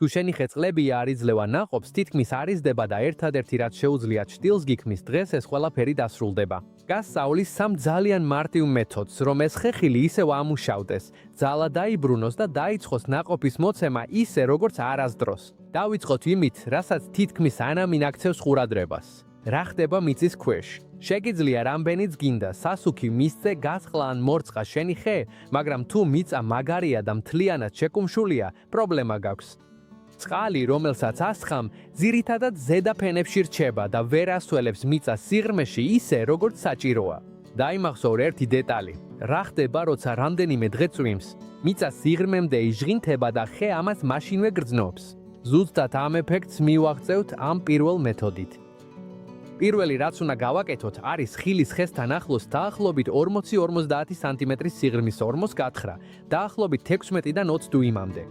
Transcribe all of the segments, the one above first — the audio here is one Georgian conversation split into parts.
თუ შენი ხე-წყლები არ იძლევა ნაყოფს, თითქმის არ იზრდება და ერთადერთი რაც შეუძლია ჭრილს გიქმნის დღეს ეს ყველაფერი დასრულდება. გასწავლის სამ ძალიან მარტივ მეთოდს, რომ ეს ხეხილი ისევ ამუშავდეს, ძალა დაიბრუნოს და დაიწყოს ნაყოფის მოცემა ისე, როგორც არასდროს. დავიწყოთ იმით, რასაც თითქმის ანამ ინაქცევს ყურადღებას. რა ხდება მიწის ქვეშ? შეგიძლია რამდენიც გინდა სასუქი მისცე გაწყლა ან მორწყა შენი ხე, მაგრამ თუ მიწა მაგარია და მთლიანად შეკუმშულია, პრობლემა გაქვს. წყალი, რომელსაც ასხამ, ძირითადად ზედა ფენებში რჩება და ვერ ასველებს მიწას სიღრმეში ისე, როგორც საჭიროა. დაიმახსოვრ ერთი დეტალი. რა ხდება, როცა რამდენიმე დღე წვიმს? მიწა სიღრმემდე იჟღინთება და ხე ამას მაშინვე გრძნობს. ზუსტად ამ ეფექტს მივაღწევთ ამ პირველ მეთოდით. პირველი რაც უნდა გავაკეთოთ, არის ხილის ხესთან ახლოს დაახლოებით 40-50 სანტიმეტრის სიღრმის ორმოს გათხრა, დაახლოებით 16-დან 20 დუიმამდე.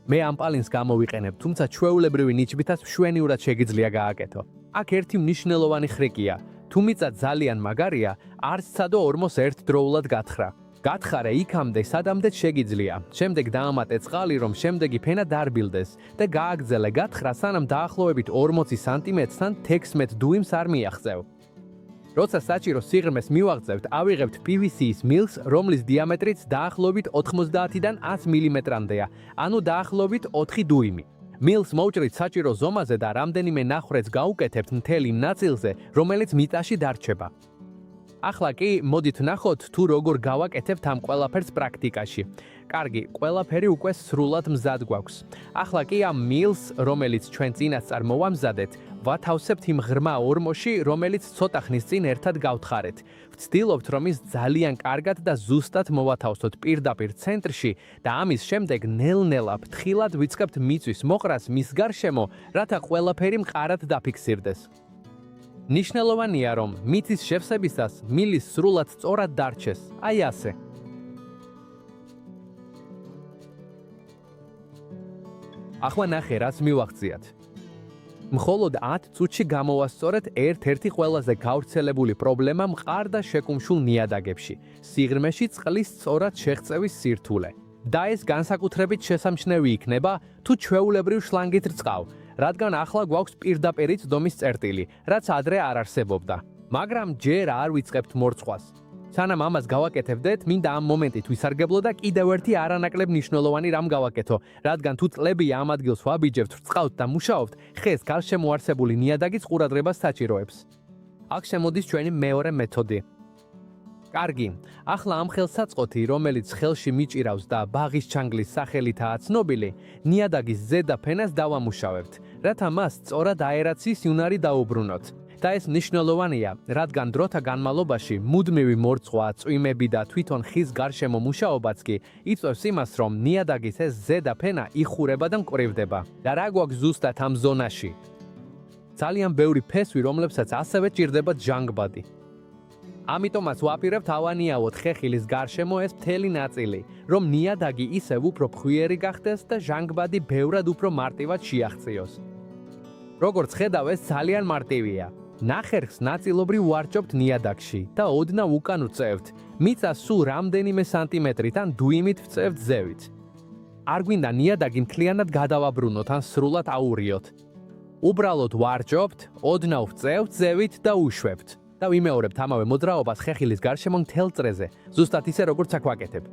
მე ამ პალინს გამოვიყენებ, თუმცა ჩვეულებრივი ნიჩბითაც მშვენივრად შეგიძლია გააკეთო. აქ ერთი მნიშვნელოვანი ხრიკია. თუ მიწა ძალიან მაგარია, არ სცადო ორმოს ერთდროულად გათხრა. გათხარე იქამდე, სადამდეც შეგიძლია. შემდეგ დაამატე წყალი, რომ შემდეგი ფენა დარბილდეს და გააგრძელე გათხრა, სანამ დაახლოებით 40 სანტიმეტრთან 16 დუიმს არ მიაღწევ. როცა საჭირო სიღრმეს მივაღწევთ, ავიღებთ PVC-ის მილს, რომლის დიამეტრიც დაახლოებით 90-დან 100 მმ-მდეა, ანუ დაახლოებით 4 დუიმი. მილს მოვჭრით საჭირო ზომაზე და რამდენიმე ნახრეთს გაუკეთებთ მთელ იმ ნაწილზე, რომელიც მიწაში დარჩება. ახლა კი მოდით ვნახოთ, თუ როგორ გავაკეთებთ ამ ყველაფერს პრაქტიკაში. კარგი, ყველაფერი უკვე სრულად მზად გვაქვს. ახლა კი ამ მილს, რომელიც ჩვენ წინასწარ მოვამზადეთ, ვათავსებთ იმ ღრმა ორმოში, რომელიც ცოტა ხნის წინ ერთად გავთხარეთ. ვცდილობთ, რომ ის ძალიან კარგად და ზუსტად მოვათავსოთ პირდაპირ ცენტრში და ამის შემდეგ ნელ-ნელა ფრთხილად ვიწყებთ მიწვის მოყრას მის გარშემო, რათა ყველაფერი მყარად დაფიქსირდეს. ნიშნულოვანია, რომ მიწის შევსებისას მილის სრულად სწორად დარჩეს, აი ასე. ახლა ნახე, რაც მივაღწიათ. მხოლოდ 10 წუთში გამოვასწორეთ ერთ-ერთი ყველაზე გავრცელებული პრობლემა მყარ და შეკუმშულ ნიადაგებში, სიღრმეში წყლის სწორად შეღწევის სირთულე. და ეს განსაკუთრებით შესამჩნევი იქნება, თუ ჩვეულებრივ შლანგით რწყავ, რადგან ახლა გვაქვს პირდაპირი წდომის წერტილი, რაც ადრე არ არსებობდა. მაგრამ ჯერ არ ვიწყებთ მორცხვას. სანამ ამას გავაკეთებდეთ, მინდა ამ მომენტით ვისარგებლო და კიდევ ერთი არანაკლებ მნიშვნელოვანი რამ გავაკეთო, რადგან თუ წლები ამ ადგილს ვაბიჯებთ, ვრწყავთ და მუშაობთ, ხეს გარშემო არსებული ნიადაგის ყურადღებას საჭიროებს. აქ შემოდის ჩვენი მეორე მეთოდი. კარგი, ახლა ამ ხელსაწყოთი, რომელიც ხელში მიჭირავს და ბაღის ჩანგლის სახელითაა ცნობილი, ნიადაგის ზედა ფენას დავამუშავებთ, რათა მას სწორად აერაციის უნარი დაუბრუნოთ. და ეს მნიშვნელოვანია, რადგან დროთა განმავლობაში მუდმივი მორცვა, წვიმები და თვითონ ხის გარშემო მუშაობაც კი იწვევს იმას, რომ ნიადაგის ეს ზედა ფენა იხურება და მკვრივდება. და რა გვაქვს ზუსტად ამ ზონაში? ძალიან ბევრი ფესვი, რომლებსაც ასევე ჭირდება ჟანგბადი. ამიტომაც ვაპირებთ ავანიავოთ ხეხილის გარშემო ეს მთელი ნაწილი, რომ ნიადაგი ისევ უფრო ფხვიერი გახდეს და ჟანგბადი ბევრად უფრო მარტივად შეაღწიოს. როგორც ხედავ, ეს ძალიან მარტივია. ნახერხს ნაწილობრივ ვარჭობთ ნიადაგში და ოდნავ უკან ვწევთ. მიწას სულ რამდენიმე სანტიმეტრით ან დუიმით ვწევთ ზევით. არ გვინდა ნიადაგი მთლიანად გადავაბრუნოთ ან სრულად აურიოთ. უბრალოდ ვარჭობთ, ოდნავ ვწევთ ზევით და უშვებთ. და ვიმეორებთ ამავე მოძრაობას ხეხილის გარშემო მთელ წრეზე, ზუსტად ისე როგორც აქ ვაკეთებ.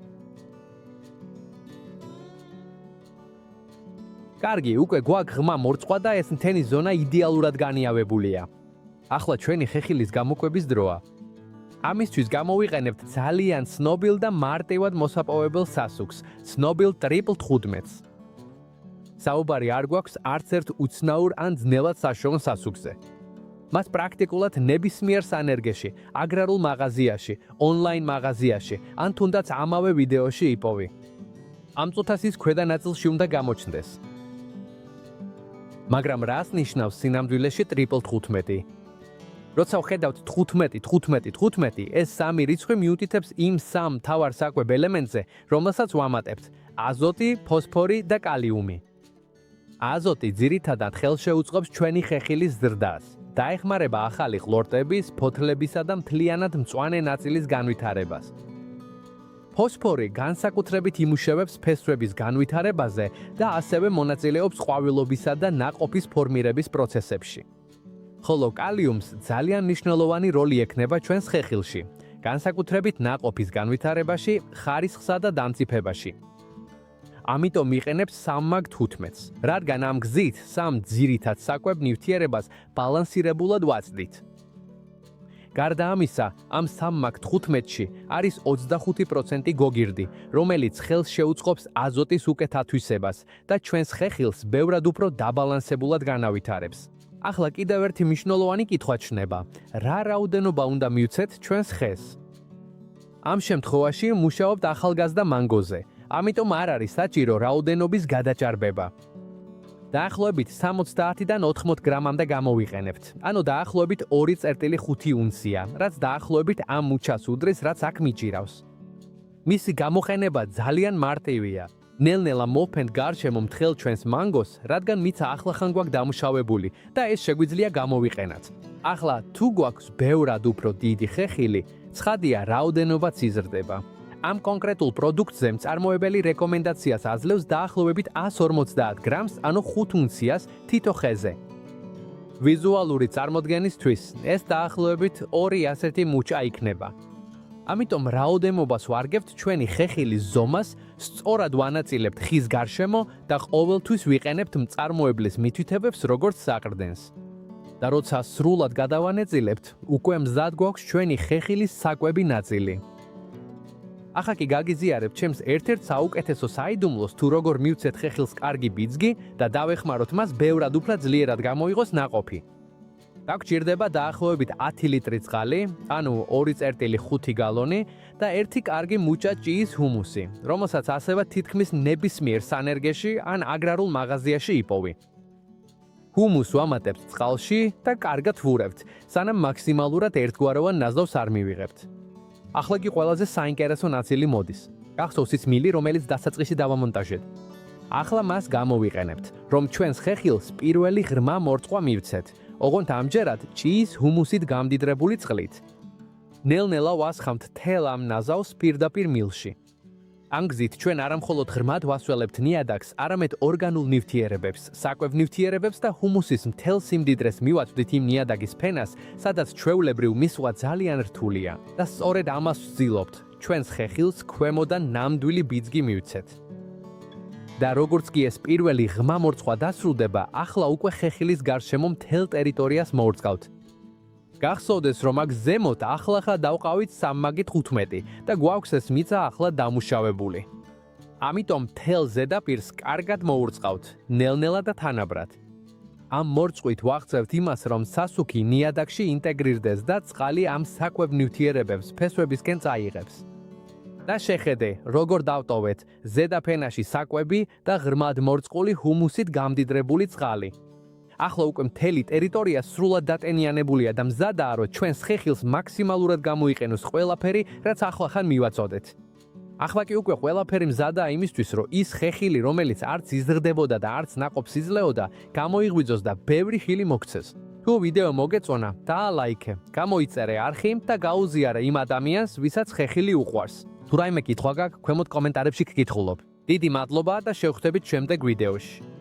კარგი, უკვე გვაქვს ღრმა მორცვა და ეს მთელი ზონა იდეალურად განიავებულია. ახლა ჩვენი ხეხილის გამოკვების დროა. ამისთვის გამოვიყენებთ ძალიან ცნობილ და მარტივად მოსაპოვებელ სასუქს, ცნობილ ტრიპლ 15-ს. საუბარი არ გვაქვს არც ერთ უცნაურ ან ძნელად საშუალო სასუქზე. მას პრაქტიკულად ნებისმიერ სანერგეში, აგრარულ მაღაზიაში, ონლაინ მაღაზიაში, ან თუნდაც ამავე ვიდეოში იპოვი. ამ წუთას ის ქვედა ნაწილში უნდა გამოჩნდეს. მაგრამ რას ნიშნავს სინამდვილეში ტრიპლ 15? როცა ვხედავთ 15, ეს სამი რიცხვი მიუთითებს იმ სამ მთავარ საკვებ ელემენტზე, რომელსაც ვამატებთ: აზოტი, ფოსფორი და კალიუმი. აზოტი ძირითადად ხელშეუწყობს ჩვენი ხეხილის ზრდას. დაეხმარება ახალი ყლორტების, ფოთლებისა და მთლიანად მწვანე ნაწილის განვითარებას. ფოსფორი განსაკუთრებით იმუშავებს ფესვების განვითარებაზე და ასევე მონაწილეობს ყვავილობისა და ნაყოფის ფორმირების პროცესებში. ხოლო კალიუმს ძალიან მნიშვნელოვანი როლი ექნება ჩვენს ხეხილში, განსაკუთრებით ნაყოფის განვითარებაში, ხარისხსა და დამწიფებაში. ამიტომ იყენებს 3მაგ-15-ს, რადგან ამ გზით სამ ძირითად საკვებ ნივთიერებას ბალანსირებულად ვაწვდით. გარდა ამისა, ამ 3მაგ-15-ში არის 25% გოგირდი, რომელიც ხელს შეუწყობს აზოტის უკეთ ათვისებას და ჩვენს ხეხილს ბევრად უფრო დაბალანსებულად განავითარებს. ახლა კიდევ ერთი მნიშვნელოვანი კითხვა ჩნდება: რა რაოდენობა უნდა მივცეთ ჩვენს ხეს? ამ შემთხვევაში მუშაობთ ახალგაზრდა მანგოზე, ამიტომ არ არის საჭირო რაოდენობის გადაჭარბება. დაახლოებით 70-დან 80 გრამამდე გამოვიყენებთ, ანუ დაახლოებით 2,5 უნცია, რაც დაახლოებით ამ მუჩას უდრის, რაც აქ მიჭირავს. მისი გამოყენება ძალიან მარტივია. ნელ-ნელა მოვფენთ გარშემო მთელ ჩვენს მანგოს, რადგან მიცა ახლახან გვაქვს დამუშავებული და ეს შეგვიძლია გამოვიყენოთ. ახლა თუ გვაქვს ბევრად უფრო დიდი ხეხილი, ცხადია რაოდენობაც იზრდება. ამ კონკრეტულ პროდუქტზე მწარმოებელი რეკომენდაციას აძლევს დაახლოებით 150 გრამს, ანუ 5 უნციას თითო ხეზე. ვიზუალური წარმოდგენისთვის ეს დაახლოებით 2 ასეთი მუჩა იქნება. ამიტომ რაოდენობას ვარგებთ ჩვენი ხეხილის ზომას, სწორად ვანაწილებთ ხის გარშემო და ყოველთვის ვიყენებთ მწარმოებლის მითითებებს როგორც საყრდენს. და როცა სრულად გადავანაწილებთ, უკვე მზად გვაქვს ჩვენი ხეხილის საკვები ნაწილი. ახლა კი გაგიზიარებ ჩემს ერთ-ერთ საუკეთესო საიდუმლოს, თუ როგორ მივცეთ ხეხილს კარგი ბიძგი და დავეხმაროთ მას ბევრად უფრო ძლიერად გამოიღოს ნაყოფი. დაგჭირდება დაახლოებით 10 ლიტრი წყალი, ანუ 2,5 გალონი და ერთი კარგი მუჭა ჭიის ჰუმუსი, რომელსაც ასევე თითქმის ნებისმიერ სანერგეში ან აგრარულ მაღაზიაში იპოვი. ჰუმუსს ვამატებთ წყალში და კარგად ვურევთ, სანამ მაქსიმალურად ერთგვაროვან ნაზავს არ მივიღებთ. ახლა კი ყველაზე საინტერესო ნაწილი მოდის. გახსოვს ის მილი, რომელიც დასაწყისში დავამონტაჟეთ. ახლა მას გამოვიყენებთ, რომ ჩვენს ხეხილს პირველი ღრმა მორწყვა მივცეთ, ოღონდ ამჯერად ჭიის ჰუმუსით გამდიდრებული წყლით. ნელ-ნელა ვასხამთ თელ ამ ნაზავს პირდაპირ მილში. ამ გზით ჩვენ არამხოლოდ ღრმად ვასველებთ ნიადაგს, არამედ ორგანულ ნივთიერებებს, საკვებ ნივთიერებებს და ჰუმუსის მთელ სიმდიდრეს მივაწვდით იმ ნიადაგის ფენას, სადაც ჩვეულებრივ მისვლა ძალიან რთულია და სწორედ ამას ვცდილობთ, ჩვენს ხეხილს ქვემოდან ნამდვილი ბიძგი მივცეთ. და როგორც კი ეს პირველი ღრმა მორწყვა დასრულდება, ახლა უკვე ხეხილის გარშემო მთელ ტერიტორიას მოვრწკავთ. გახსოვდეს, რომ აქ ზემოთ ახლა დავყავით 3მაგ-15 და გვაქვს ეს მიწა ახლა დამუშავებული. ამიტომ მთელ ზედაპირს კარგად მოურწყავთ, ნელ-ნელა და თანაბრად. ამ მორწყვით ვაღწევთ იმას, რომ სასუქი ნიადაგში ინტეგრირდეს და წყალი ამ საკვებ ნივთიერებებს ფესვებისკენ წაიღებს. და შეხედე, როგორ დავტოვეთ ზედაფენაში საკვები და ღრმად მორწყული ჰუმუსით გამდიდრებული წყალი. ახლა უკვე მთელი ტერიტორია სრულად დატენიანებულია და მზადაა, რომ ჩვენს ხეხილს მაქსიმალურად გამოიყენოს ყველაფერი, რაც ახლახან მივაწოდეთ. ახლა კი უკვე ყველაფერი მზადაა იმისთვის, რომ ის ხეხილი, რომელიც არც იზრდებოდა და არც ნაყოფს იძლეოდა, გამოიღვიძოს და ბევრი ხილი მოგცეს. თუ ვიდეო მოგეწონა, დაალაიქე, გამოიწერე არხი და გაუზიარე იმ ადამიანს, ვისაც ხეხილი უყვარს. თუ რაიმე კითხვა გაქვს, ქვემოთ კომენტარებში გკითხულობ. დიდი მადლობა და შევხვდებით შემდეგ ვიდეოში.